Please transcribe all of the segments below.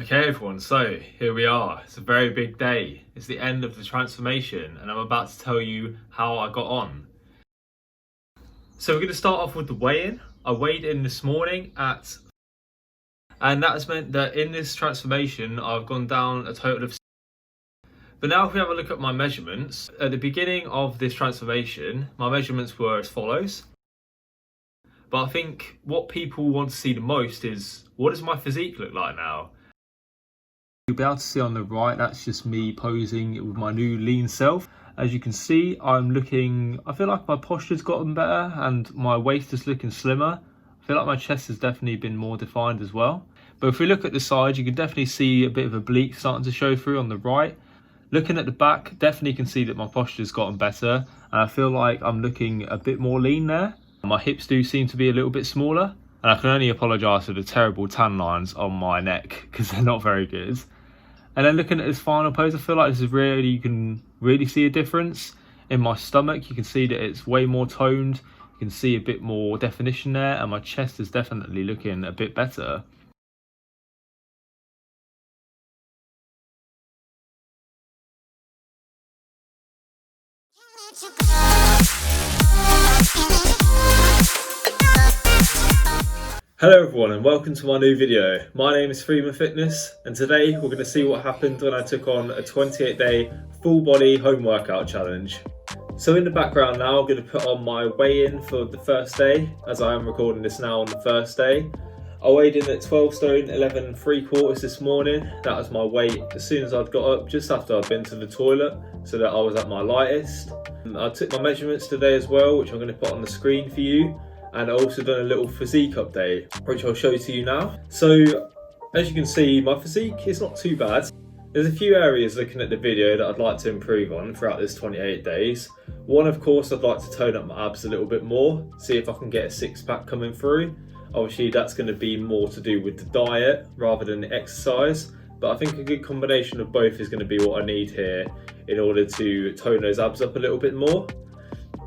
Okay everyone, so here we are. It's a very big day. It's the end of the transformation and I'm about to tell you how I got on. So we're going to start off with the weigh-in. I weighed in this morning and that has meant that in this transformation I've gone down a total of. But now if we have a look at my measurements, at the beginning of this transformation my measurements were as follows. But I think what people want to see the most is, what does my physique look like now? You'll be able to see on the right, that's just me posing with my new lean self. As you can see, I feel like my posture's gotten better and my waist is looking slimmer. I feel like my chest has definitely been more defined as well. But if we look at the side, you can definitely see a bit of oblique starting to show through on the right. Looking at the back, definitely can see that my posture's gotten better. And I feel like I'm looking a bit more lean there. My hips do seem to be a little bit smaller. And I can only apologise for the terrible tan lines on my neck because they're not very good. And then looking at this final pose, I feel like this is really, you can really see a difference in my stomach. You can see that it's way more toned. You can see a bit more definition there, and my chest is definitely looking a bit better. Hello everyone and welcome to my new video. My name is Freeman Fitness and today we're going to see what happened when I took on a 28-day full body home workout challenge. So in the background now I'm going to put on my weigh-in for the first day, as I am recording this now on the first day. I weighed in at 12 stone 11 3/4 this morning. That was my weight as soon as I'd got up, just after I'd been to the toilet, so that I was at my lightest. I took my measurements today as well, which I'm going to put on the screen for you. And I also done a little physique update, which I'll show to you now. So, as you can see, my physique is not too bad. There's a few areas looking at the video that I'd like to improve on throughout this 28 days. One, of course, I'd like to tone up my abs a little bit more, see if I can get a six-pack coming through. Obviously, that's going to be more to do with the diet rather than the exercise. But I think a good combination of both is going to be what I need here in order to tone those abs up a little bit more.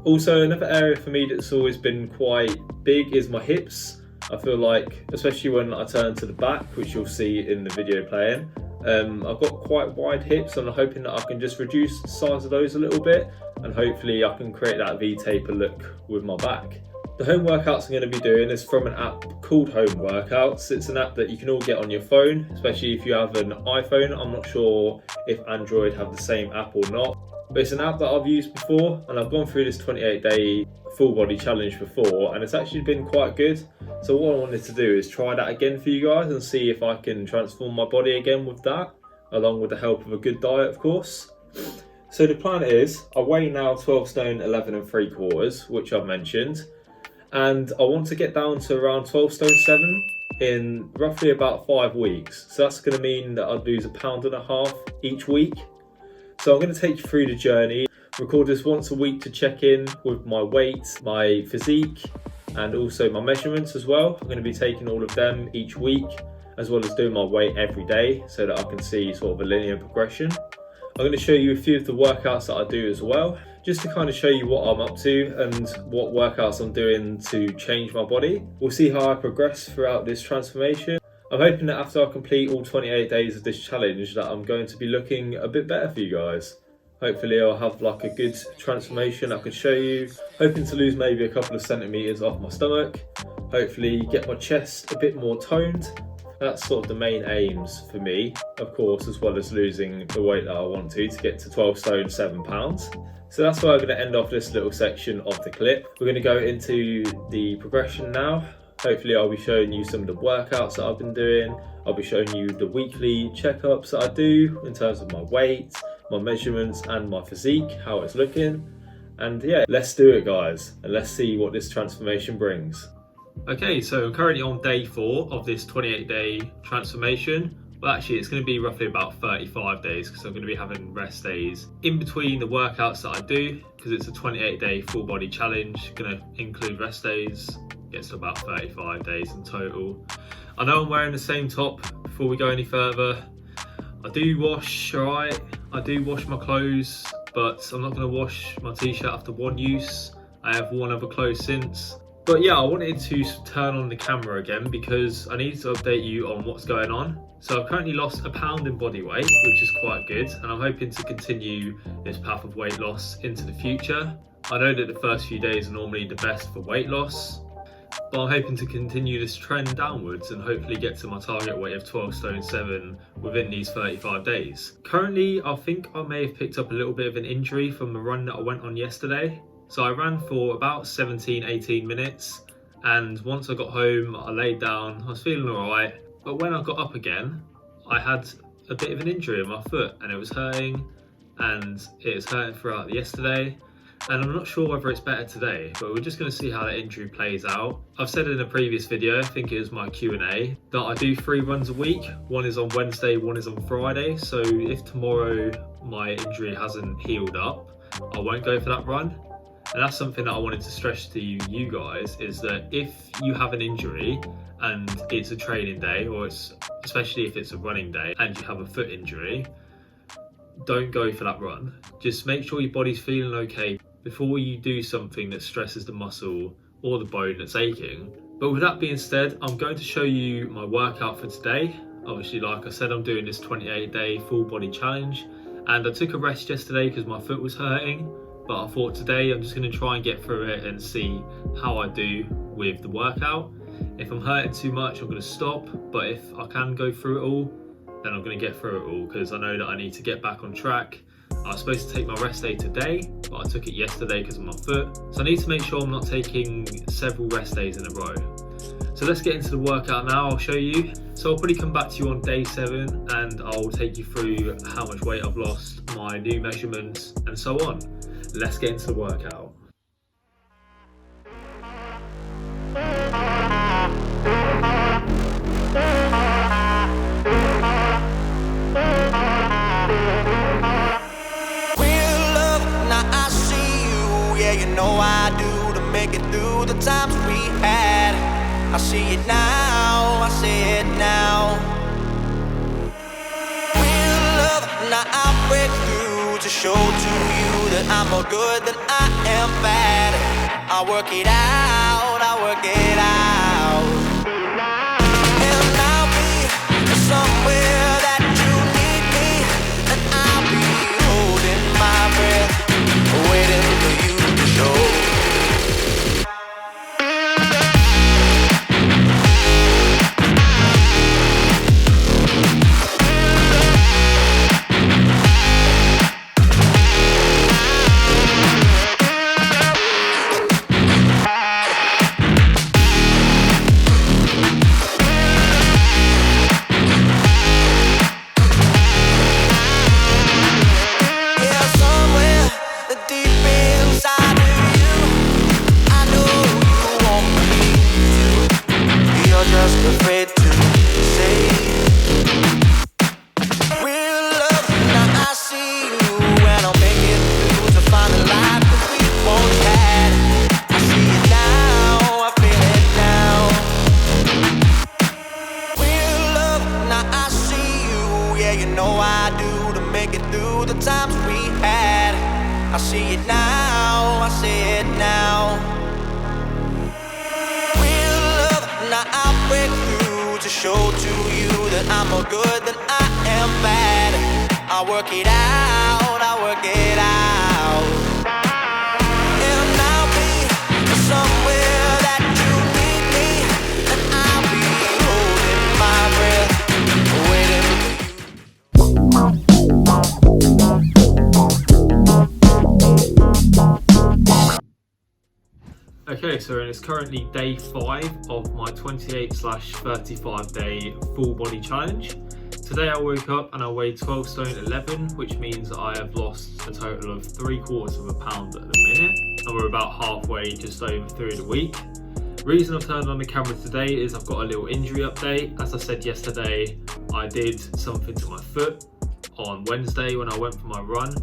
Also, another area for me that's always been quite big is my hips. I feel like, especially when I turn to the back, which you'll see in the video playing, I've got quite wide hips and I'm hoping that I can just reduce the size of those a little bit and hopefully I can create that V-taper look with my back. The home workouts I'm going to be doing is from an app called Home Workouts. It's an app that you can all get on your phone, especially if you have an iPhone. I'm not sure if Android have the same app or not. But it's an app that I've used before and I've gone through this 28-day full body challenge before and it's actually been quite good. So what I wanted to do is try that again for you guys and see if I can transform my body again with that, along with the help of a good diet, of course. So the plan is, I weigh now 12 stone 11 3/4, which I've mentioned, and I want to get down to around 12 stone 7 in roughly about 5 weeks. So that's going to mean that I'd lose 1.5 pounds each week. So I'm going to take you through the journey, record this once a week to check in with my weight, my physique, and also my measurements as well. I'm going to be taking all of them each week, as well as doing my weight every day so that I can see sort of a linear progression. I'm going to show you a few of the workouts that I do as well, just to kind of show you what I'm up to and what workouts I'm doing to change my body. We'll see how I progress throughout this transformation. I'm hoping that after I complete all 28 days of this challenge that I'm going to be looking a bit better for you guys. Hopefully I'll have like a good transformation I could show you. Hoping to lose maybe a couple of centimetres off my stomach. Hopefully get my chest a bit more toned. That's sort of the main aims for me, of course, as well as losing the weight that I want to get to 12 stone 7 pounds. So that's where I'm going to end off this little section of the clip. We're going to go into the progression now. Hopefully I'll be showing you some of the workouts that I've been doing. I'll be showing you the weekly checkups that I do in terms of my weight, my measurements and my physique, how it's looking. And yeah, let's do it guys, and let's see what this transformation brings. Okay, so I'm currently on day 4 of this 28-day transformation. Well, actually it's going to be roughly about 35 days because I'm going to be having rest days in between the workouts that I do, because it's a 28-day full body challenge, going to include rest days. Gets to about 35 days in total. I know I'm wearing the same top before we go any further. I do wash, alright, I do wash my clothes, but I'm not going to wash my t-shirt after one use. I have worn other clothes since. But yeah, I wanted to turn on the camera again because I need to update you on what's going on. So I've currently lost a pound in body weight, which is quite good, and I'm hoping to continue this path of weight loss into the future. I know that the first few days are normally the best for weight loss, but I'm hoping to continue this trend downwards and hopefully get to my target weight of 12 stone 7 within these 35 days. Currently, I think I may have picked up a little bit of an injury from the run that I went on yesterday. So I ran for about 17-18 minutes, and once I got home, I laid down, I was feeling alright, but when I got up again, I had a bit of an injury in my foot and it was hurting, and it was hurting throughout yesterday, and I'm not sure whether it's better today, but we're just going to see how that injury plays out. I've said in a previous video, I think it was my Q&A, that I do 3 runs a week. One is on Wednesday, one is on Friday, so if tomorrow my injury hasn't healed up, I won't go for that run. And that's something that I wanted to stress to you guys, is that if you have an injury and it's a training day, or especially if it's a running day and you have a foot injury, don't go for that run. Just make sure your body's feeling okay before you do something that stresses the muscle or the bone that's aching. But with that being said, I'm going to show you my workout for today. Obviously, like I said, I'm doing this 28-day full body challenge, and I took a rest yesterday because my foot was hurting. But I thought today I'm just going to try and get through it and see how I do with the workout. If I'm hurting too much, I'm going to stop, but if I can go through it all, then I'm going to get through it all, because I know that I need to get back on track. I was supposed to take my rest day today, but I took it yesterday because of my foot. So I need to make sure I'm not taking several rest days in a row. So let's get into the workout now, I'll show you. So I'll probably come back to you on day 7 and I'll take you through how much weight I've lost, my new measurements, and so on. Let's get into the workout. You know I do, to make it through the times we had. I see it now, I see it now. Real love, now I break through to show to you that I'm more good than I am bad. I work it out, I work it out. And I'll be somewhere that you need me, and I'll be holding my breath, waiting for you to show. I see it now, I see it now. Real love, now I break through to show to you that I'm more good than I am bad. I work it out, I work it out. And I'll be somewhere that you need me, and I'll be holding my breath, waiting for you. Okay, so it's currently day 5 of my 28/35 day full body challenge. Today I woke up and I weighed 12 stone 11, which means that I have lost a total of 3/4 of a pound at the minute, and we're about halfway, just over through the week. Reason I've turned on the camera today is I've got a little injury update. As I said yesterday, I did something to my foot on Wednesday when I went for my run,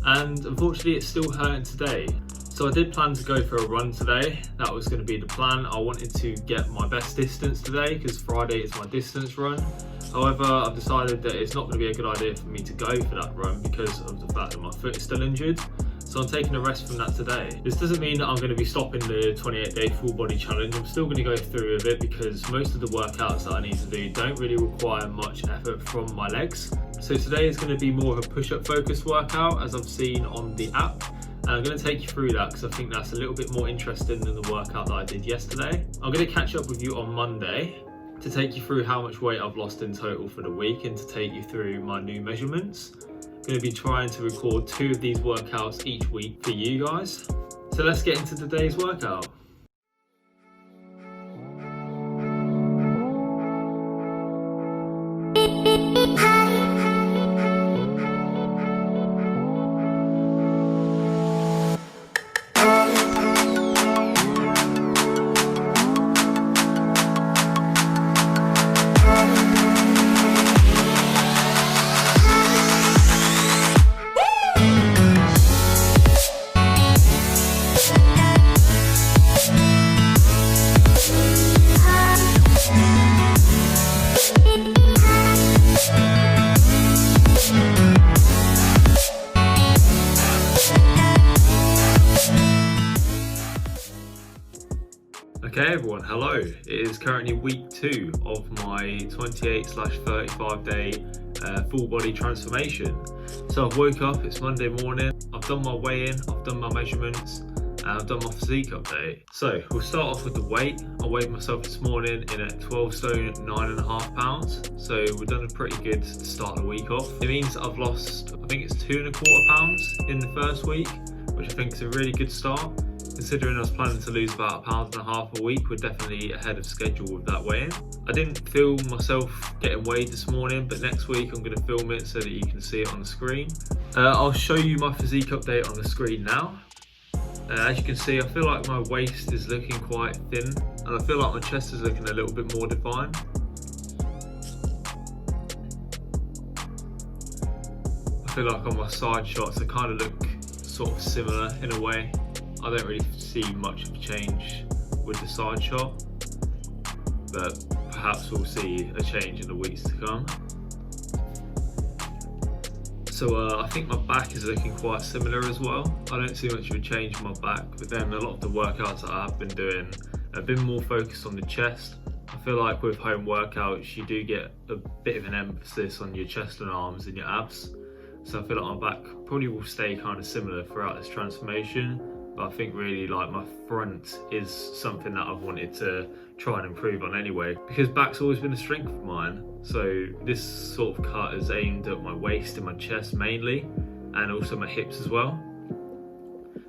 and unfortunately it's still hurting today. So I did plan to go for a run today. That was going to be the plan. I wanted to get my best distance today because Friday is my distance run. However, I've decided that it's not going to be a good idea for me to go for that run because of the fact that my foot is still injured. so I'm taking a rest from that today. This doesn't mean that I'm going to be stopping the 28-day full body challenge. I'm still going to go through with it because most of the workouts that I need to do don't really require much effort from my legs. So today is going to be more of a push-up focused workout, as I've seen on the app. And I'm going to take you through that because I think that's a little bit more interesting than the workout that I did yesterday. I'm going to catch up with you on Monday to take you through how much weight I've lost in total for the week and to take you through my new measurements. I'm going to be trying to record 2 of these workouts each week for you guys. So let's get into today's workout. Okay everyone, hello. It is currently week 2 of my 28/35 day full body transformation. So I've woke up, it's Monday morning, I've done my weigh-in, I've done my measurements, and I've done my physique update. So we'll start off with the weight. I weighed myself this morning in at 12 stone 9.5 pounds. So we've done a pretty good start of the week off. It means I've lost, I think it's 2.25 pounds in the first week, which I think is a really good start. Considering I was planning to lose about 1.5 pounds a week, we're definitely ahead of schedule with that weigh-in. I didn't film myself getting weighed this morning, but next week I'm going to film it so that you can see it on the screen. I'll show you my physique update on the screen now. As you can see, I feel like my waist is looking quite thin, and I feel like my chest is looking a little bit more defined. I feel like on my side shots, I kind of look sort of similar in a way. I don't really see much of a change with the side shot, but perhaps we'll see a change in the weeks to come. So I think my back is looking quite similar as well. I don't see much of a change in my back, but then a lot of the workouts that I've been doing have been more focused on the chest. I feel like with home workouts, you do get a bit of an emphasis on your chest and arms and your abs. So I feel like my back probably will stay kind of similar throughout this transformation. But I think really like my front is something that I've wanted to try and improve on anyway, because back's always been a strength of mine. So this sort of cut is aimed at my waist and my chest mainly, and also my hips as well.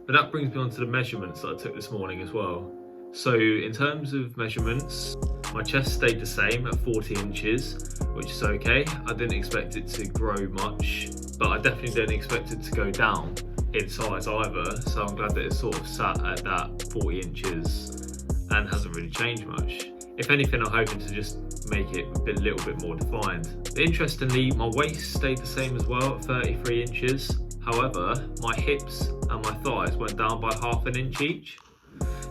But that brings me on to the measurements that I took this morning as well. So in terms of measurements, my chest stayed the same at 40 inches, which is okay. I didn't expect it to grow much, but I definitely didn't expect it to go down in size either, so I'm glad that it's sort of sat at that 40 inches and hasn't really changed much. If anything, I'm hoping to just make it a little bit more defined. But interestingly, my waist stayed the same as well at 33 inches. However, my hips and my thighs went down by 1/2 inch each.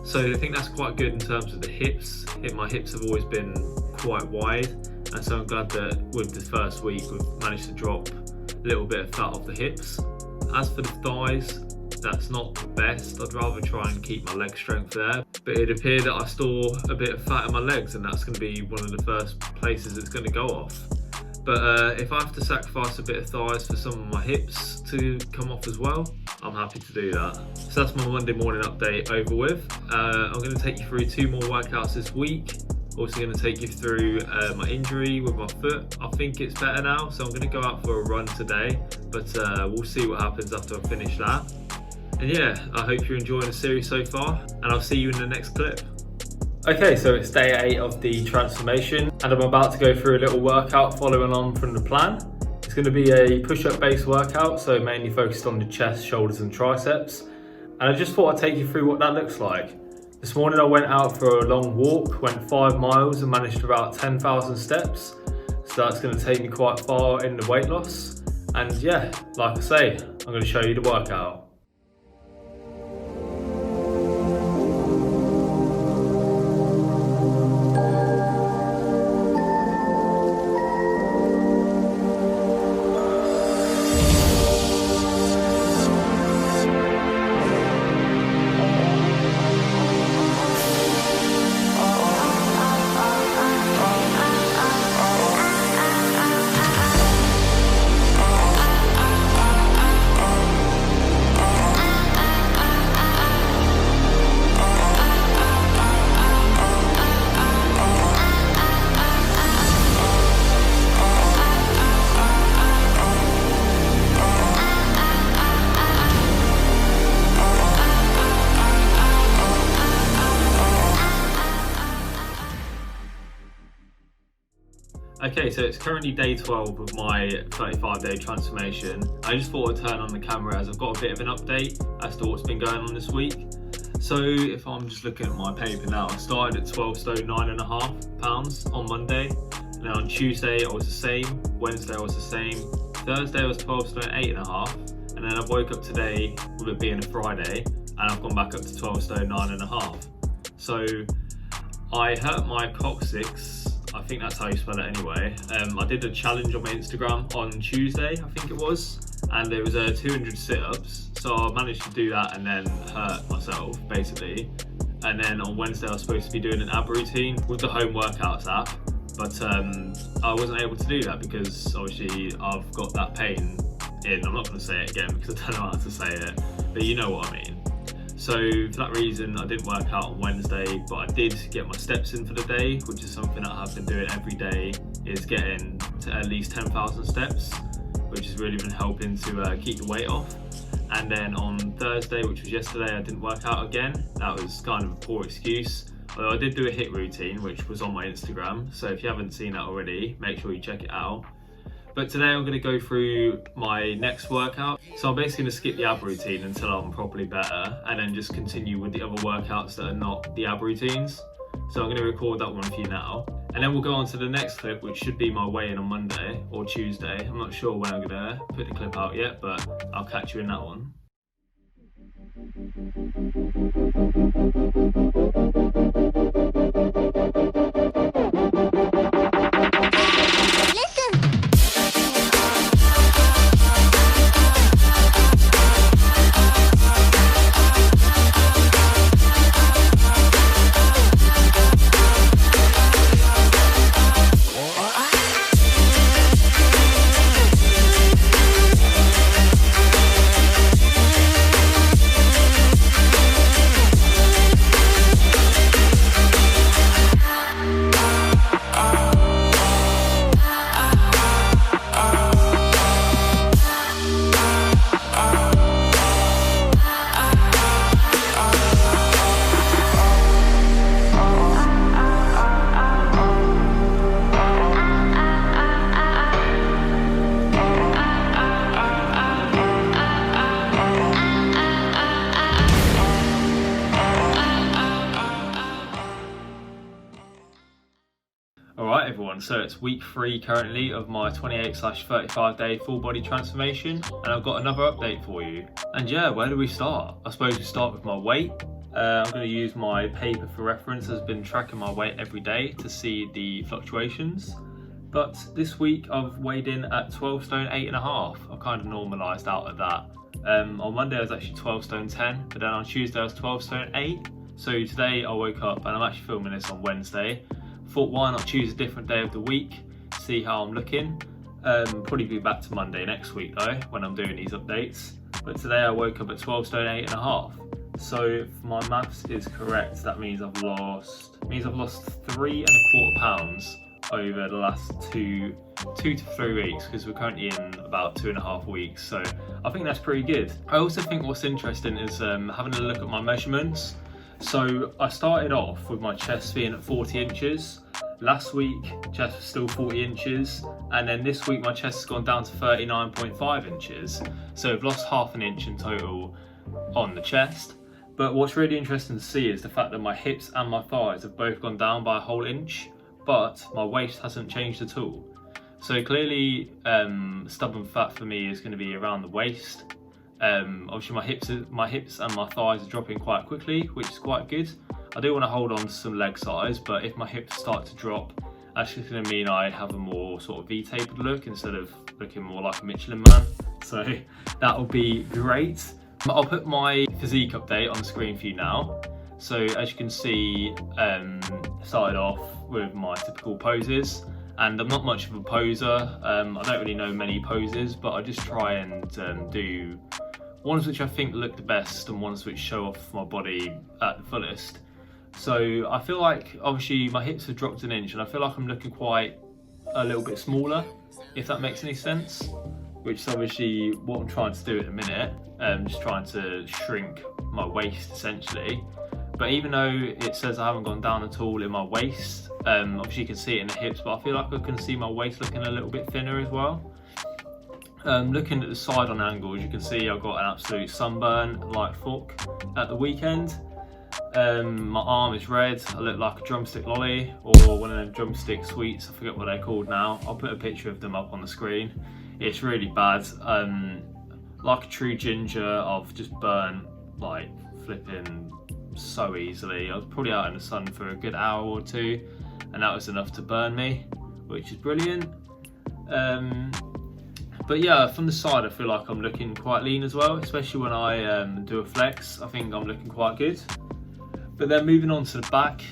So I think that's quite good in terms of the hips. My hips have always been quite wide, and so I'm glad that with this first week we've managed to drop a little bit of fat off the hips. As for the thighs, that's not the best. I'd rather try and keep my leg strength there, but it appeared that I store a bit of fat in my legs, and that's going to be one of the first places it's going to go off. But if I have to sacrifice a bit of thighs for some of my hips to come off as well, I'm happy to do that. So that's my Monday morning update over with. I'm going to take you through 2 more workouts this week. Also going to take you through my injury with my foot. I think it's better now, so I'm going to go out for a run today, but we'll see what happens after I finish that. And yeah, I hope you're enjoying the series so far, and I'll see you in the next clip. Okay, so it's day 8 of the transformation, and I'm about to go through a little workout following on from the plan. It's going to be a push-up based workout, so mainly focused on the chest, shoulders and triceps. And I just thought I'd take you through what that looks like. This morning I went out for a long walk, went 5 miles and managed about 10,000 steps. So that's going to take me quite far in the weight loss. And yeah, like I say, I'm going to show you the workout. Okay, so it's currently day 12 of my 35-day transformation. I just thought I'd turn on the camera as I've got a bit of an update as to what's been going on this week. So if I'm just looking at my paper now, I started at 12 stone 9.5 pounds on Monday. And then on Tuesday I was the same, Wednesday I was the same, Thursday I was 12 stone 8.5, and then I woke up today with it being a Friday and I've gone back up to 12 stone 9.5. So I hurt my coccyx. I think that's how you spell it anyway. I did a challenge on my Instagram on Tuesday, I think it was, and there was 200 sit-ups. So I managed to do that and then hurt myself, basically. And then on Wednesday I was supposed to be doing an ab routine with the home workouts app, but I wasn't able to do that because obviously I've got that pain in. I'm not going to say it again because I don't know how to say it, but you know what I mean. So for that reason I didn't work out on Wednesday, but I did get my steps in for the day, which is something that I've been doing every day, is getting to at least 10,000 steps, which has really been helping to keep the weight off. And then on Thursday, which was yesterday, I didn't work out again. That was kind of a poor excuse. Although I did do a HIIT routine, which was on my Instagram, so if you haven't seen that already, make sure you check it out. But today I'm going to go through my next workout. So I'm basically going to skip the ab routine until I'm properly better, and then just continue with the other workouts that are not the ab routines. So I'm going to record that one for you now. And then we'll go on to the next clip, which should be my weigh-in on Monday or Tuesday. I'm not sure when I'm going to put the clip out yet, but I'll catch you in that one. Alright everyone, so it's week 3 currently of my 28/35 day full body transformation, and I've got another update for you. And yeah, where do we start? I suppose we start with my weight. I'm going to use my paper for reference. I've been tracking my weight every day to see the fluctuations. But this week I've weighed in at 12 stone 8.5. I've kind of normalised out of that. On Monday I was actually 12 stone 10, but then on Tuesday I was 12 stone 8. So today I woke up, and I'm actually filming this on Wednesday. Thought why not choose a different day of the week, see how I'm looking. Probably be back to Monday next week though, when I'm doing these updates. But today I woke up at 12 stone 8.5. So if my maths is correct, that means I've lost 3.25 pounds over the last two to 3 weeks, because we're currently in about 2.5 weeks. So I think that's pretty good. I also think what's interesting is having a look at my measurements. So I started off with my chest being at 40 inches. Last week, chest was still 40 inches. And then this week, my chest has gone down to 39.5 inches. So I've lost half an inch in total on the chest. But what's really interesting to see is the fact that my hips and my thighs have both gone down by a whole inch, but my waist hasn't changed at all. So clearly, stubborn fat for me is going to be around the waist. Obviously my hips and my thighs are dropping quite quickly, which is quite good. I do want to hold on to some leg size, but if my hips start to drop, that's just going to mean I have a more sort of V-tapered look instead of looking more like a Michelin man. So that will be great. I'll put my physique update on the screen for you now. So as you can see, started off with my typical poses, and I'm not much of a poser. I don't really know many poses, but I just try and do ones which I think look the best and ones which show off my body at the fullest. So I feel like obviously my hips have dropped an inch, and I feel like I'm looking quite a little bit smaller, if that makes any sense, which is obviously what I'm trying to do at the minute. Just trying to shrink my waist essentially. but even though it says I haven't gone down at all in my waist, obviously you can see it in the hips, but I feel like I can see my waist looking a little bit thinner as well. Looking at the side on angles, you can see I've got an absolute sunburn like fuck at the weekend. My arm is red, I look like a drumstick lolly, or one of them drumstick sweets, I forget what they're called now. I'll put a picture of them up on the screen. It's really bad. Like a true ginger, I've just burnt like flipping so easily. I was probably out in the sun for a good hour or two, and that was enough to burn me, which is brilliant. But yeah, from the side I feel like I'm looking quite lean as well, especially when I do a flex. I think I'm looking quite good. But then moving on to the back,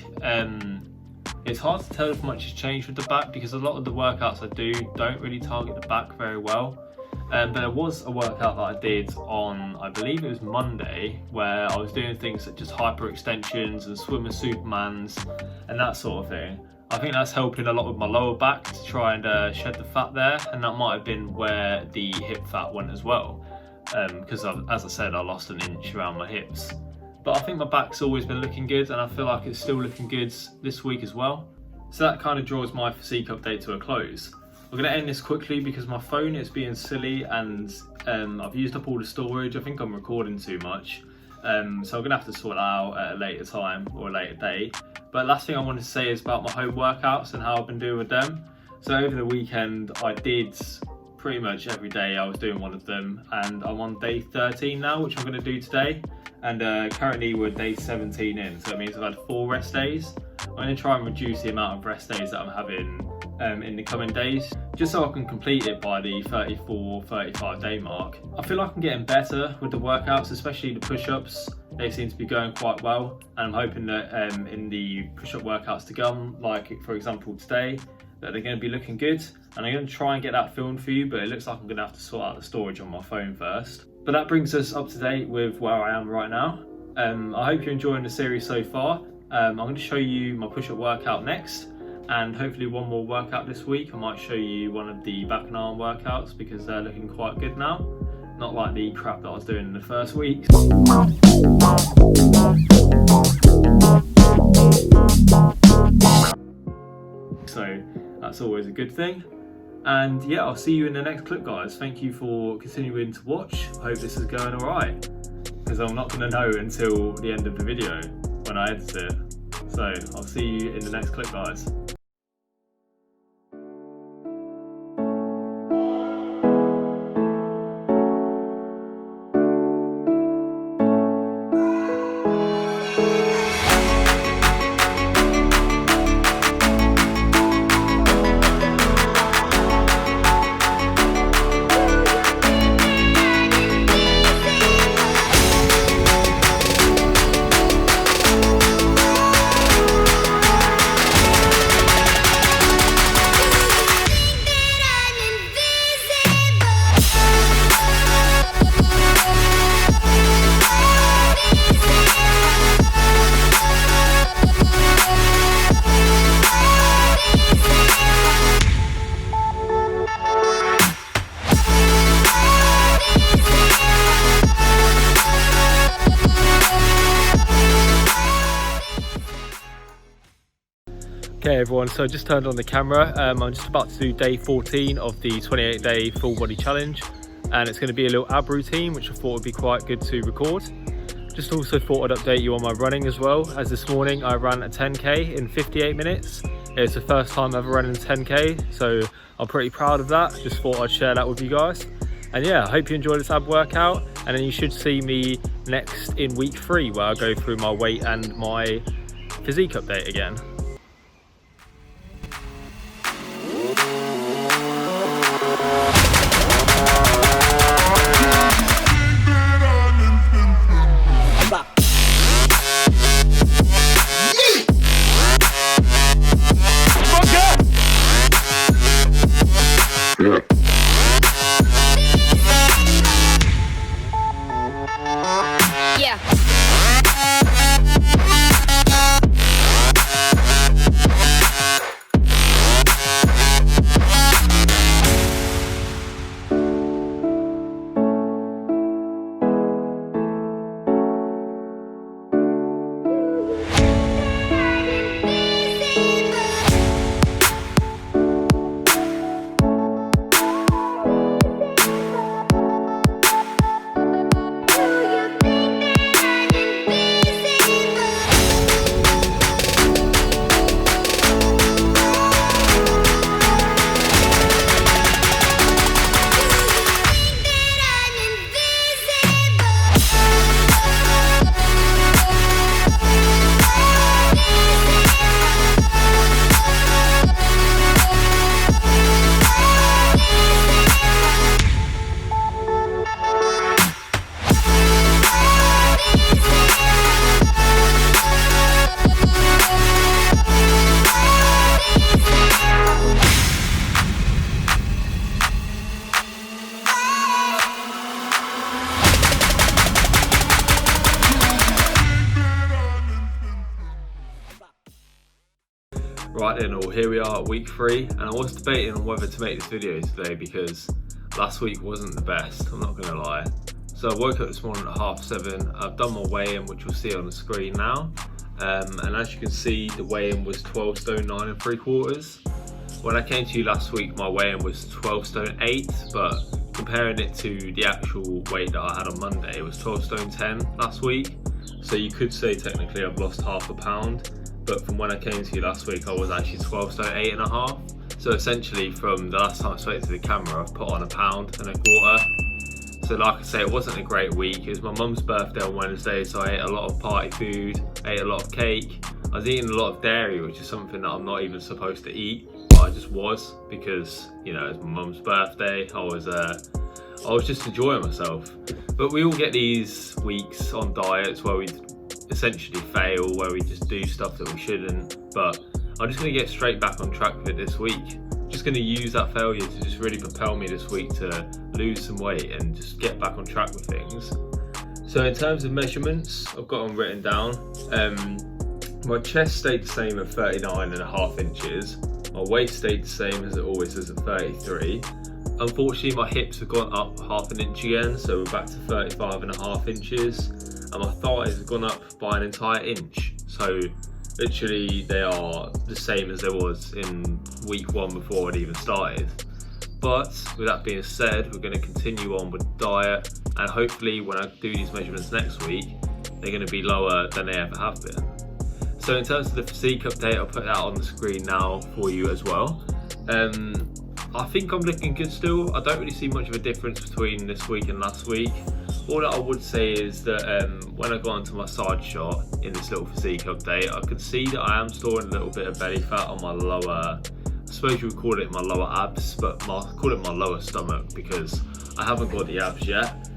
it's hard to tell if much has changed with the back because a lot of the workouts I do don't really target the back very well. But there was a workout that I did on, I believe it was Monday, where I was doing things such as hyperextensions and swimmer supermans and that sort of thing. I think that's helping a lot with my lower back to try and shed the fat there, and that might have been where the hip fat went as well, because as I said, I lost an inch around my hips. But I think my back's always been looking good, and I feel like it's still looking good this week as well. So that kind of draws my physique update to a close. I'm going to end this quickly because my phone is being silly and I've used up all the storage. I think I'm recording too much. So I'm going to have to sort that out at a later time or a later date. But last thing I wanted to say is about my home workouts and how I've been doing with them. So over the weekend I did pretty much every day. I was doing one of them, and I'm on day 13 now, which I'm going to do today. And currently we're day 17 in, so it means I've had 4 rest days. I'm going to try and reduce the amount of rest days that I'm having in the coming days, just so I can complete it by the 34-35 day mark. I feel like I'm getting better with the workouts, especially the push-ups. They seem to be going quite well, and I'm hoping that in the push-up workouts to come, like for example today, that they're going to be looking good. And I'm going to try and get that filmed for you, but it looks like I'm going to have to sort out the storage on my phone first. But that brings us up to date with where I am right now. I hope you're enjoying the series so far. I'm going to show you my push-up workout next, and hopefully one more workout this week. I might show you one of the back and arm workouts because they're looking quite good now. Not like the crap that I was doing in the first week. So that's always a good thing. And yeah, I'll see you in the next clip, guys. Thank you for continuing to watch. I hope this is going alright, because I'm not going to know until the end of the video when I edit it. So I'll see you in the next clip, guys. Okay everyone, so I just turned on the camera. I'm just about to do day 14 of the 28-day full body challenge, and it's going to be a little ab routine which I thought would be quite good to record. Just also thought I'd update you on my running as well, as this morning I ran a 10k in 58 minutes. It's the first time I've ever run a 10k, so I'm pretty proud of that. Just thought I'd share that with you guys. And yeah, I hope you enjoyed this ab workout, and then you should see me next in week 3 where I go through my weight and my physique update again. Yeah. Friday and all, here we are at week 3, and I was debating on whether to make this video today because last week wasn't the best, I'm not gonna lie. So I woke up this morning at 7:30, I've done my weigh-in, which you'll see on the screen now, and as you can see, the weigh-in was 12 stone 9 3/4. When I came to you last week, my weigh-in was 12 stone 8, but comparing it to the actual weight that I had on Monday, it was 12 stone 10 last week. So you could say technically I've lost half a pound, but from when I came to you last week, I was actually 12 stone 8.5. So essentially from the last time I spoke to the camera, I've put on 1.25 pounds. So like I say, it wasn't a great week. It was my mum's birthday on Wednesday, so I ate a lot of party food, ate a lot of cake. I was eating a lot of dairy, which is something that I'm not even supposed to eat, but I just was because, you know, it's my mum's birthday. I was just enjoying myself. But we all get these weeks on diets where we essentially fail, where we just do stuff that we shouldn't. But I'm just gonna get straight back on track with it this week. Just gonna use that failure to just really propel me this week to lose some weight and just get back on track with things. So in terms of measurements, I've got them written down. My chest stayed the same at 39.5 inches. My waist stayed the same as it always is at 33. Unfortunately, my hips have gone up 1/2 inch again, so we're back to 35.5 inches. And my thighs have gone up by an entire inch. So literally they are the same as they was in week 1 before I'd even started. But with that being said, we're going to continue on with the diet, and hopefully when I do these measurements next week, they're going to be lower than they ever have been. So in terms of the physique update, I'll put that on the screen now for you as well. I think I'm looking good still. I don't really see much of a difference between this week and last week. All that I would say is that when I go onto my side shot in this little physique update, I can see that I am storing a little bit of belly fat on my lower, I suppose you would call it my lower abs, but I call it my lower stomach because I haven't got the abs yet.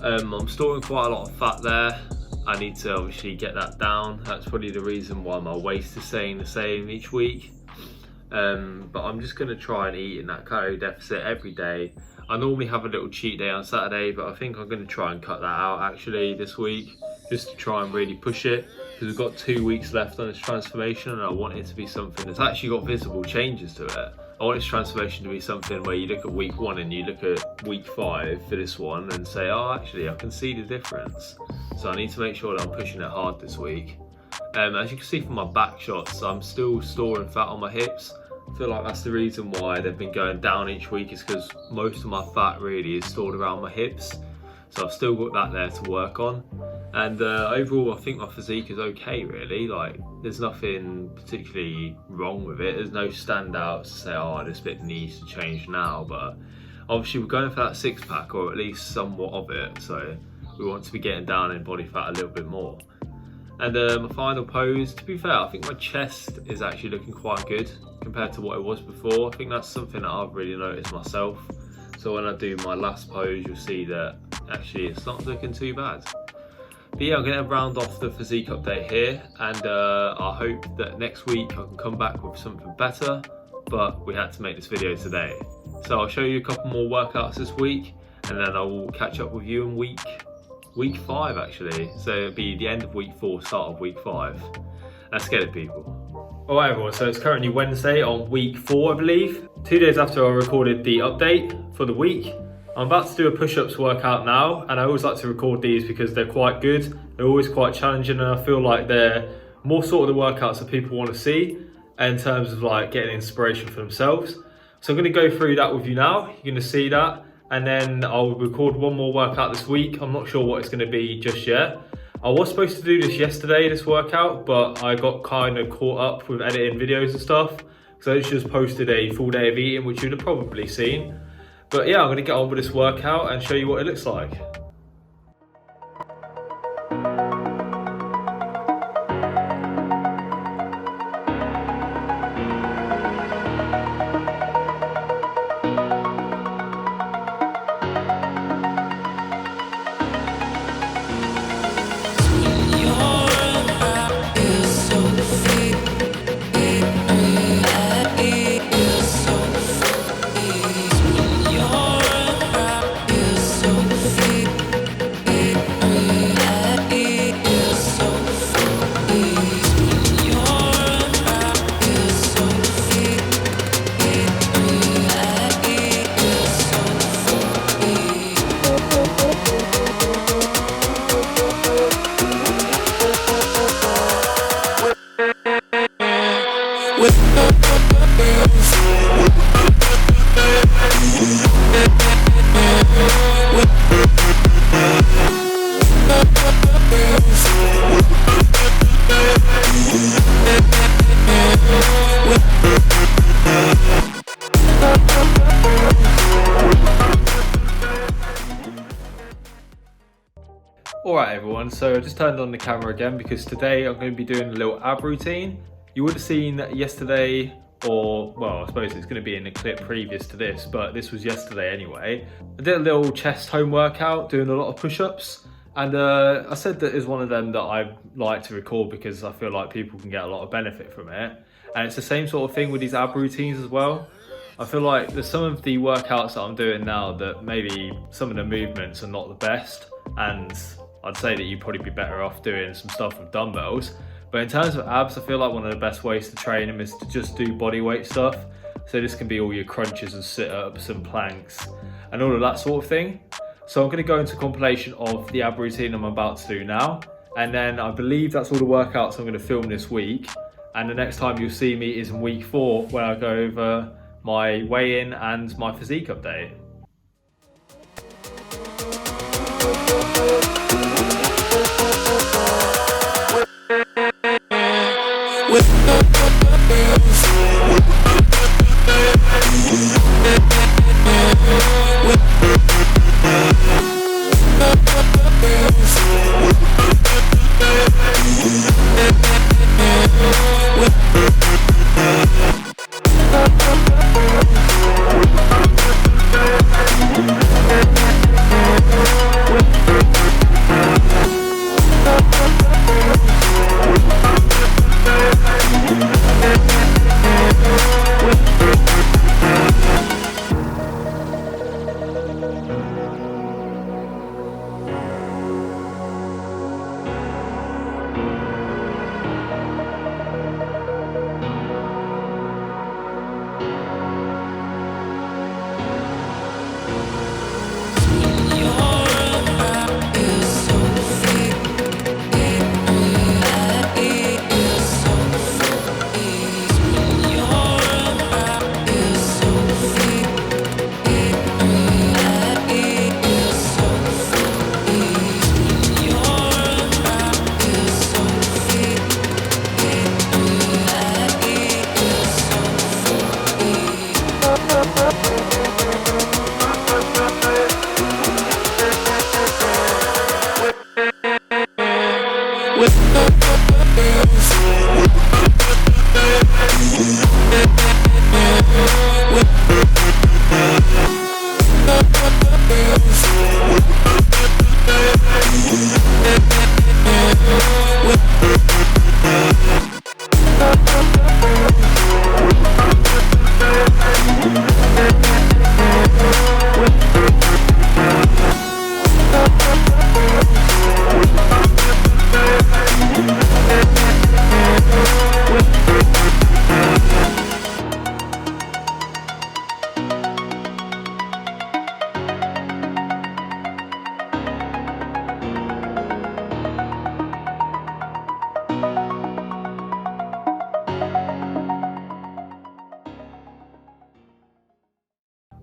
I'm storing quite a lot of fat there. I need to obviously get that down. That's probably the reason why my waist is staying the same each week. But I'm just going to try and eat in that calorie deficit every day. I normally have a little cheat day on Saturday, but I think I'm going to try and cut that out actually this week, just to try and really push it, because we've got 2 weeks left on this transformation and I want it to be something that's actually got visible changes to it. I want this transformation to be something where you look at week 1 and you look at week 5 for this one and say, oh, actually I can see the difference. So I need to make sure that I'm pushing it hard this week. As you can see from my back shots, I'm still storing fat on my hips. I feel like that's the reason why they've been going down each week, is because most of my fat really is stored around my hips. So I've still got that there to work on. And overall, I think my physique is okay really. Like, there's nothing particularly wrong with it. There's no standouts to say, oh, this bit needs to change now. But obviously we're going for that 6-pack, or at least somewhat of it. So we want to be getting down in body fat a little bit more. And my final pose, to be fair, I think my chest is actually looking quite good compared to what it was before. I think that's something that I've really noticed myself. So when I do my last pose, you'll see that actually it's not looking too bad. But yeah, I'm going to round off the physique update here, and I hope that next week I can come back with something better, but we had to make this video today. So I'll show you a couple more workouts this week, and then I will catch up with you in week 5 actually. So it'll be the end of week 4, start of week 5. Let's get it, people. Alright everyone, so it's currently Wednesday on week 4 I believe. 2 days after I recorded the update for the week. I'm about to do a push-ups workout now, and I always like to record these because they're quite good. They're always quite challenging, and I feel like they're more sort of the workouts that people want to see in terms of like getting inspiration for themselves. So I'm going to go through that with you now. You're going to see that, and then I'll record one more workout this week. I'm not sure what it's going to be just yet. I was supposed to do this yesterday, this workout, but I got kind of caught up with editing videos and stuff. So I just posted a full day of eating, which you'd have probably seen. But yeah, I'm going to get on with this workout and show you what it looks like. So Alright everyone, so I just turned on the camera again because today I'm going to be doing a little ab routine. You would have seen yesterday, or well, I suppose it's going to be in the clip previous to this, but this was yesterday anyway. I did a little chest home workout doing a lot of push-ups, and I said that it's one of them that I like to record because I feel like people can get a lot of benefit from it. And it's the same sort of thing with these ab routines as well. I feel like there's some of the workouts that I'm doing now that maybe some of the movements are not the best, and I'd say that you'd probably be better off doing some stuff with dumbbells. But in terms of abs, I feel like one of the best ways to train them is to just do body weight stuff. So this can be all your crunches and sit-ups and planks and all of that sort of thing. So I'm going to go into a compilation of the ab routine I'm about to do now. And then I believe that's all the workouts I'm going to film this week. And the next time you'll see me is in week 4 when I go over my weigh-in and my physique update.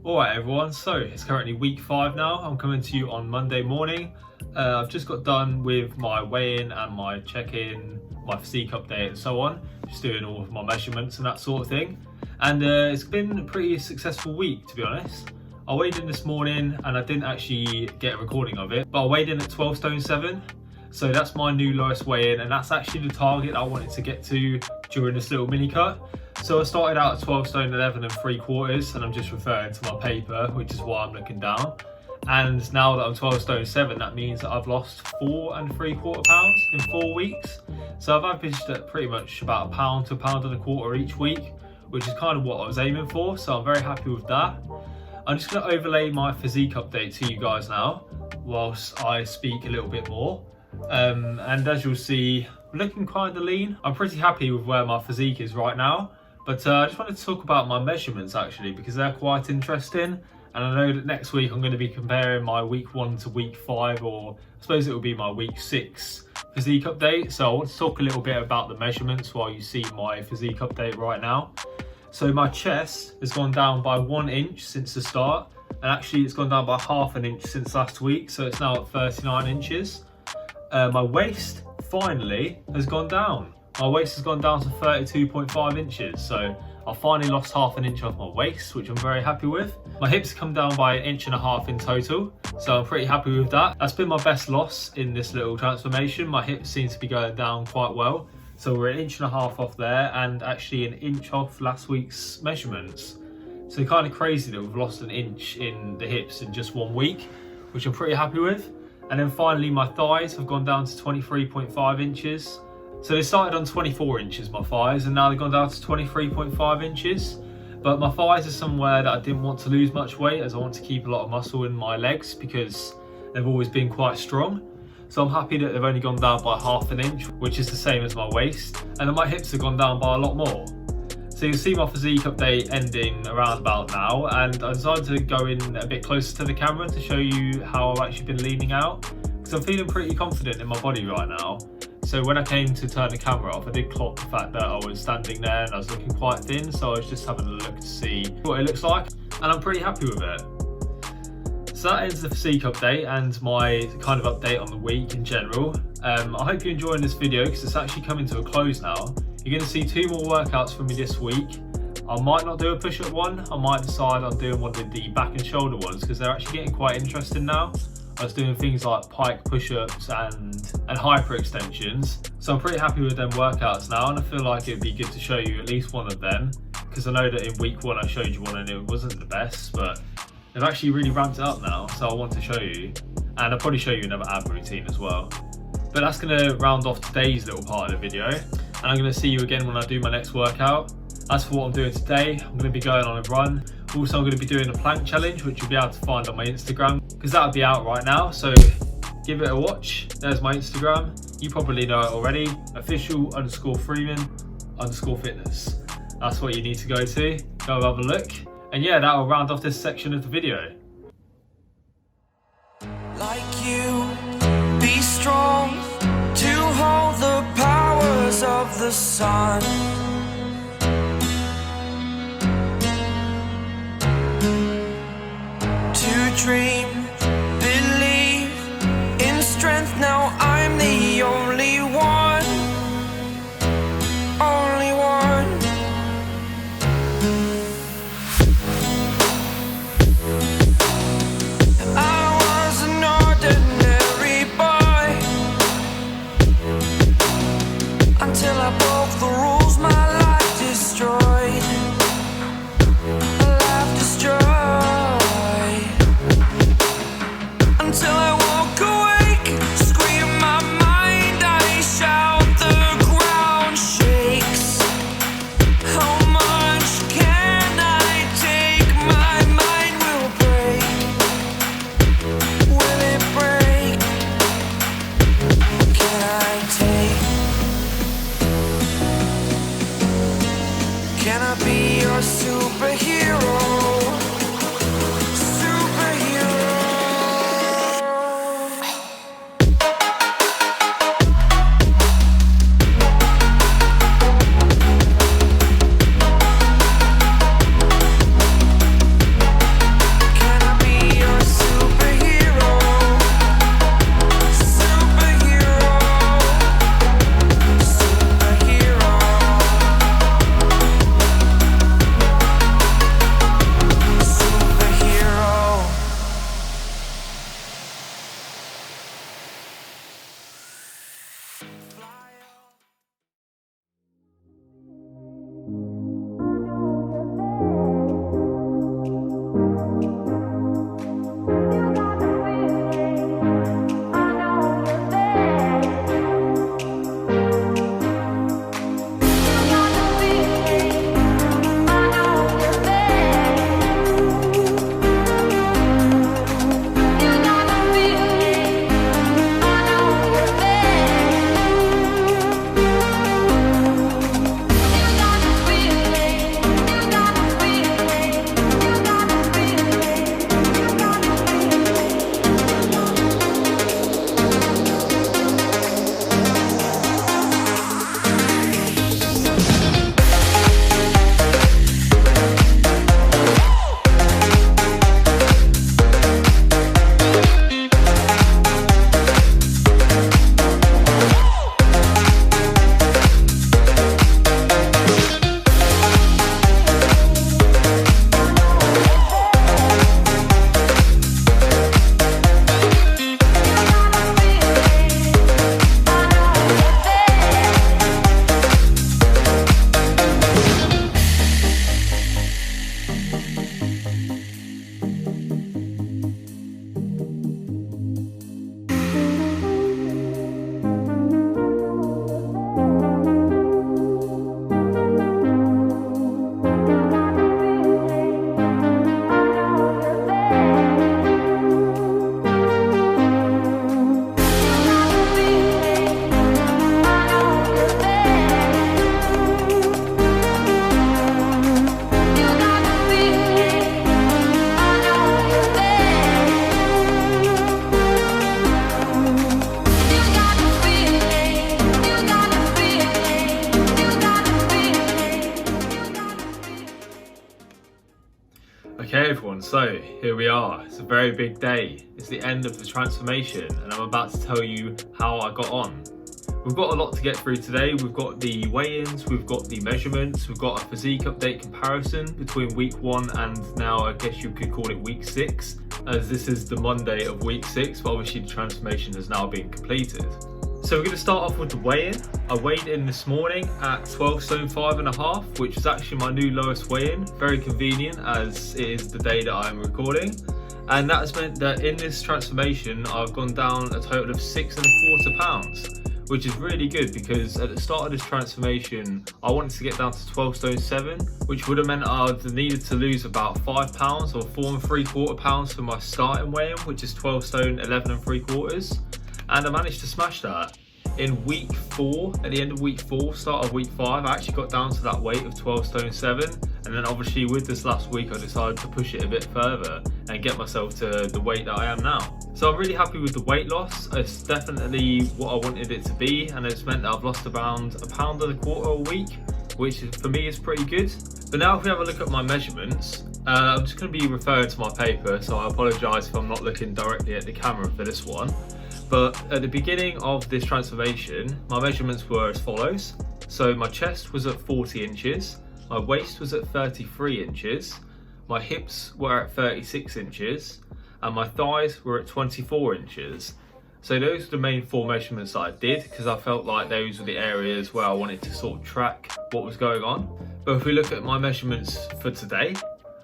Alright everyone, so it's currently week 5 now. I'm coming to you on Monday morning. I've just got done with my weigh-in and my check-in, my physique update and so on. Just doing all of my measurements and that sort of thing. And it's been a pretty successful week, to be honest. I weighed in this morning and I didn't actually get a recording of it, but I weighed in at 12 stone 7. So that's my new lowest weigh-in, and that's actually the target I wanted to get to during this little mini cut. So I started out at 12 stone 11 and 3/4, and I'm just referring to my paper, which is why I'm looking down. And now that I'm 12 stone 7, that means that I've lost 4 3/4 pounds in 4 weeks. So I've averaged at pretty much about £1 to £1.25 each week, which is kind of what I was aiming for. So I'm very happy with that. I'm just going to overlay my physique update to you guys now, whilst I speak a little bit more. And as you'll see, I'm looking kind of lean. I'm pretty happy with where my physique is right now. But I just wanted to talk about my measurements actually, because they're quite interesting. And I know that next week I'm going to be comparing my week 1 to week 5, or I suppose it will be my week 6 physique update. So I want to talk a little bit about the measurements while you see my physique update right now. So my chest has gone down by 1 inch since the start, and actually it's gone down by ½ an inch since last week, so it's now at 39 inches. My waist finally has gone down. My waist has gone down to 32.5 inches, so I finally lost half an inch off my waist, which I'm very happy with. My hips come down by 1.5 inches in total, so I'm pretty happy with that. That's been my best loss in this little transformation. My hips seem to be going down quite well. So we're 1.5 inches off there, and actually 1 inch off last week's measurements. So kind of crazy that we've lost 1 inch in the hips in just 1 week, which I'm pretty happy with. And then finally my thighs have gone down to 23.5 inches. So they started on 24 inches, my thighs, and now they've gone down to 23.5 inches. But my thighs are somewhere that I didn't want to lose much weight, as I want to keep a lot of muscle in my legs because they've always been quite strong. So I'm happy that they've only gone down by 1/2 inch, which is the same as my waist. And then my hips have gone down by a lot more. So you'll see my physique update ending around about now, and I decided to go in a bit closer to the camera to show you how I've actually been leaning out, because I'm feeling pretty confident in my body right now. So when I came to turn the camera off, I did clock the fact that I was standing there and I was looking quite thin, so I was just having a look to see what it looks like, and I'm pretty happy with it. So that ends the physique update and my kind of update on the week in general. I hope you're enjoying this video because it's actually coming to a close now. You're going to see 2 more workouts from me this week. I might not do a push-up one. I might decide on doing one of the back and shoulder ones because they're actually getting quite interesting now. I was doing things like pike push-ups and hyperextensions. So I'm pretty happy with them workouts now, and I feel like it'd be good to show you at least one of them, because I know that in week 1 I showed you one and it wasn't the best, but they've actually really ramped it up now, so I want to show you. And I'll probably show you another ab routine as well. But that's going to round off today's little part of the video, and I'm going to see you again when I do my next workout. As for what I'm doing today, I'm going to be going on a run. Also, I'm going to be doing a plank challenge, which you'll be able to find on my Instagram, because that'll be out right now, so give it a watch. There's my Instagram. You probably know it already, official_Freeman_fitness. That's what you need to go to. Go have a look. And yeah, that'll round off this section of the video. Like you, be strong to hold the powers of the sun. To dream, believe in strength. Now I'm the only one, only one. I was an ordinary boy until I broke the rules. My life destroyed, a life destroyed. So here we are, it's a very big day. It's the end of the transformation and I'm about to tell you how I got on. We've got a lot to get through today. We've got the weigh-ins, we've got the measurements, we've got a physique update comparison between week 1 and now I guess you could call it week 6, as this is the Monday of week 6, but obviously the transformation has now been completed. So we're going to start off with the weigh-in. I weighed in this morning at 12 stone 5.5, which is actually my new lowest weigh-in. Very convenient as it is the day that I'm recording. And that has meant that in this transformation, I've gone down a total of 6.25 pounds, which is really good because at the start of this transformation, I wanted to get down to 12 stone 7, which would have meant I'd needed to lose about 5 pounds or 4.75 pounds for my starting weigh-in, which is 12 stone 11.75. And I managed to smash that. In week 4, at the end of week 4, start of week 5, I actually got down to that weight of 12 stone 7. And then obviously with this last week, I decided to push it a bit further and get myself to the weight that I am now. So I'm really happy with the weight loss. It's definitely what I wanted it to be. And it's meant that I've lost around £1.25 a week, which for me is pretty good. But now if we have a look at my measurements, I'm just going to be referring to my paper. So I apologise if I'm not looking directly at the camera for this one. But at the beginning of this transformation, my measurements were as follows. So my chest was at 40 inches, my waist was at 33 inches, my hips were at 36 inches, and my thighs were at 24 inches. So those are the main 4 measurements that I did because I felt like those were the areas where I wanted to sort of track what was going on. But if we look at my measurements for today,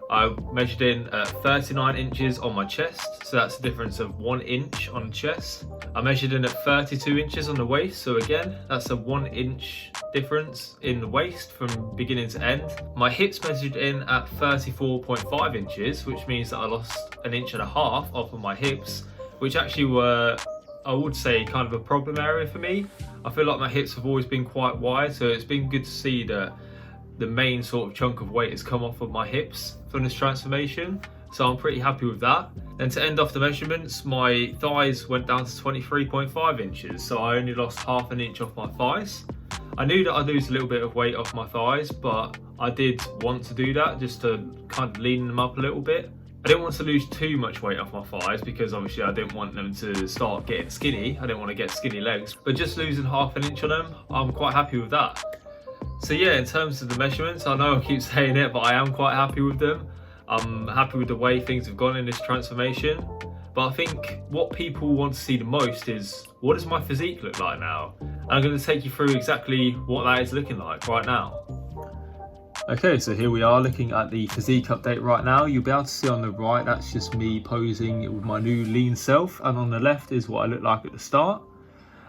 I measured in at 39 inches on my chest, so that's a difference of 1 inch on the chest. I measured in at 32 inches on the waist, so again, that's a 1 inch difference in the waist from beginning to end. My hips measured in at 34.5 inches, which means that I lost 1.5 inches off of my hips, which actually were, I would say, kind of a problem area for me. I feel like my hips have always been quite wide, so it's been good to see that the main sort of chunk of weight has come off of my hips from this transformation, so I'm pretty happy with that. And to end off the measurements, my thighs went down to 23.5 inches, so I only lost ½ an inch off my thighs. I knew that I'd lose a little bit of weight off my thighs, but I did want to do that just to kind of lean them up a little bit. I didn't want to lose too much weight off my thighs because obviously I didn't want them to start getting skinny. I didn't want to get skinny legs, but just losing ½ an inch on them, I'm quite happy with that. So yeah, in terms of the measurements, I know I keep saying it, but I am quite happy with them. I'm happy with the way things have gone in this transformation. But I think what people want to see the most is, what does my physique look like now? And I'm going to take you through exactly what that is looking like right now. Okay, so here we are looking at the physique update right now. You'll be able to see on the right, that's just me posing with my new lean self. And on the left is what I look like at the start.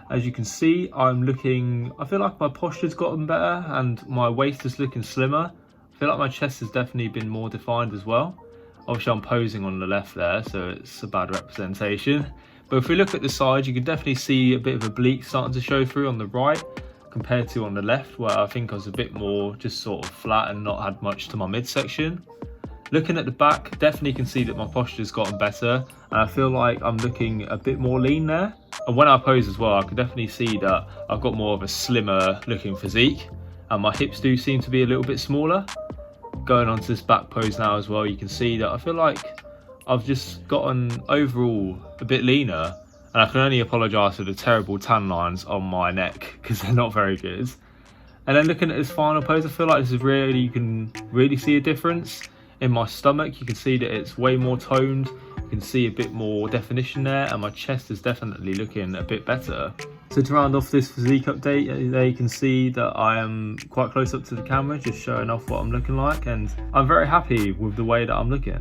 As you can see, I feel like my posture's gotten better and my waist is looking slimmer. I feel like my chest has definitely been more defined as well. Obviously I'm posing on the left there, so it's a bad representation. But if we look at the side, you can definitely see a bit of oblique starting to show through on the right compared to on the left, where I think I was a bit more just sort of flat and not had much to my midsection. Looking at the back, definitely can see that my posture's gotten better and I feel like I'm looking a bit more lean there. And when I pose as well, I can definitely see that I've got more of a slimmer looking physique and my hips do seem to be a little bit smaller. Going on to this back pose now as well, you can see that I feel like I've just gotten overall a bit leaner, and I can only apologise for the terrible tan lines on my neck because they're not very good. And then looking at this final pose, I feel like this is really, you can really see a difference. In my stomach, you can see that it's way more toned. You can see a bit more definition there, and my chest is definitely looking a bit better. So to round off this physique update, there you can see that I am quite close up to the camera, just showing off what I'm looking like, and I'm very happy with the way that I'm looking.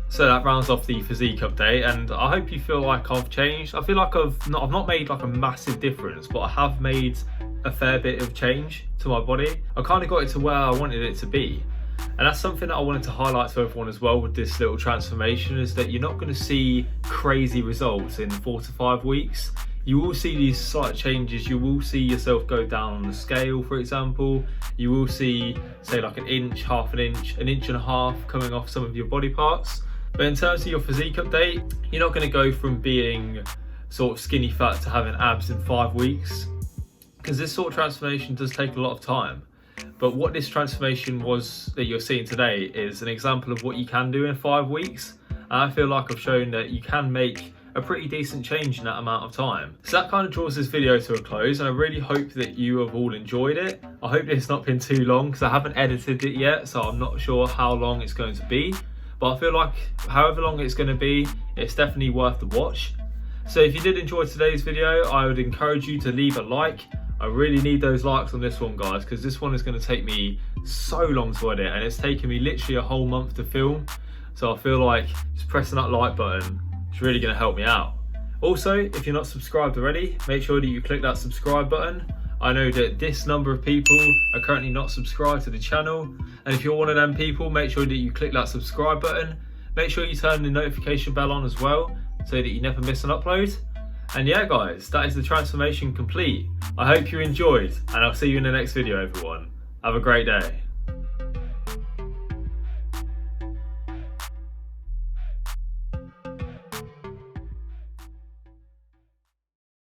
So that rounds off the physique update, and I hope you feel like I've changed. I feel like I've not made like a massive difference, but I have made a fair bit of change to my body. I kind of got it to where I wanted it to be. And that's something that I wanted to highlight to everyone as well with this little transformation, is that you're not going to see crazy results in 4 to 5 weeks. You will see these slight changes. You will see yourself go down on the scale, for example. You will see, say, like 1 inch, ½ an inch, 1.5 inches coming off some of your body parts. But in terms of your physique update, you're not going to go from being sort of skinny fat to having abs in 5 weeks, because this sort of transformation does take a lot of time. But what this transformation was that you're seeing today is an example of what you can do in 5 weeks. And I feel like I've shown that you can make a pretty decent change in that amount of time. So that kind of draws this video to a close, and I really hope that you have all enjoyed it. I hope it's not been too long because I haven't edited it yet, so I'm not sure how long it's going to be. But I feel like however long it's going to be, it's definitely worth the watch. So if you did enjoy today's video, I would encourage you to leave a like. I really need those likes on this one, guys, because this one is going to take me so long to edit, and it's taken me literally a whole month to film. So I feel like just pressing that like button is really going to help me out. Also, if you're not subscribed already, make sure that you click that subscribe button. I know that this number of people are currently not subscribed to the channel, and if you're one of them people, make sure that you click that subscribe button. Make sure you turn the notification bell on as well, so that you never miss an upload. And yeah, guys, that is the transformation complete. I hope you enjoyed, and I'll see you in the next video, everyone. Have a great day.